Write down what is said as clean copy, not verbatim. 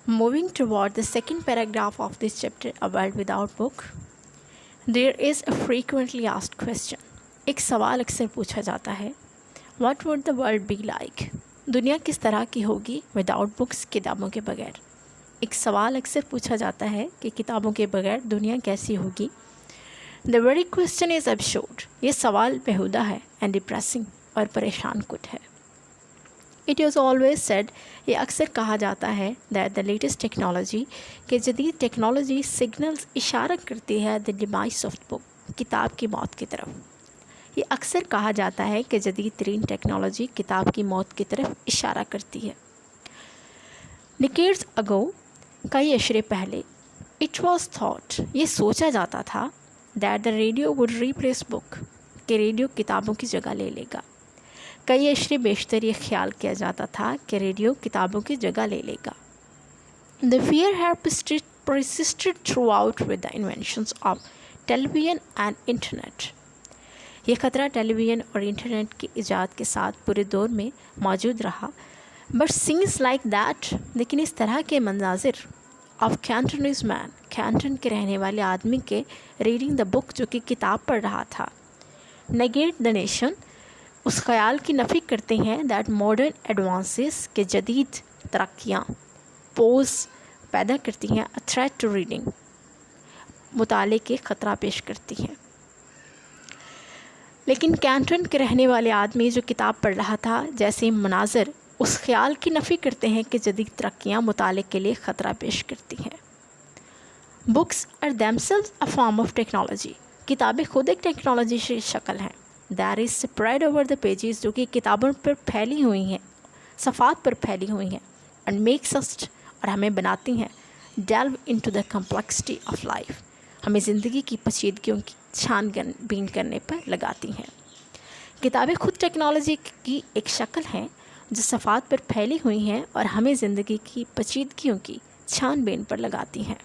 Moving toward the second paragraph of this chapter, A World Without Book, there is a frequently asked question. ایک سوال اکثر پوچھا جاتا ہے, What would the world be like? دنیا کس طرح کی ہوگی without books, کتابوں کے بغیر. ایک سوال اکثر پوچھا جاتا ہے کہ کتابوں کے بغیر دنیا کیسی ہوگی. The very question is absurd. یہ سوال بیہودہ ہے and depressing, اور پریشان کن ہے. It is always said, یہ اکثر کہا جاتا ہے that the latest technology, کہ جدید ٹیکنالوجی signals اشارہ کرتی ہے the demise of the book, کتاب کی موت کی طرف. یہ اکثر کہا جاتا ہے کہ جدید ترین ٹیکنالوجی کتاب کی موت کی طرف اشارہ کرتی ہے. Decades ago, کئی عشرے پہلے, it was thought, یہ سوچا جاتا تھا that the radio would replace book, کہ ریڈیو کتابوں کی جگہ لے لے گا. کئی عشرے بیشتر یہ خیال کیا جاتا تھا کہ ریڈیو کتابوں کی جگہ لے لے گا. The fear had persisted throughout with the inventions of television and internet. یہ خطرہ ٹیلی ویژن اور انٹرنیٹ کی ایجاد کے ساتھ پورے دور میں موجود رہا. But scenes like that, لیکن اس طرح کے مناظر of Cantonese man, کینٹن کے رہنے والے آدمی کے reading the book, جو کہ کتاب پڑھ رہا تھا, negate the nation, اس خیال کی نفی کرتے ہیں that modern advances, کے جدید ترقیاں pose پیدا کرتی ہیں a threat to reading, مطالعے کے خطرہ پیش کرتی ہیں. لیکن کینٹن کے رہنے والے آدمی جو کتاب پڑھ رہا تھا جیسے مناظر اس خیال کی نفی کرتے ہیں کہ جدید ترقیاں مطالعے کے لیے خطرہ پیش کرتی ہیں. Books are themselves a form of technology. کتابیں خود ایک ٹیکنالوجی کی شکل ہیں. That is spread over the pages, جو کہ کتابوں پر پھیلی ہوئی ہیں, صفحات پر پھیلی ہوئی ہیں, and makes us, اور ہمیں بناتی ہیں, delve into the complexity of life, ہمیں زندگی کی پیچیدگیوں کی چھان بین کرنے پر لگاتی ہیں. کتابیں خود ٹیکنالوجی کی ایک شکل ہیں جو صفحات پر پھیلی ہوئی ہیں اور ہمیں زندگی کی پیچیدگیوں کی چھان بین پر لگاتی ہیں.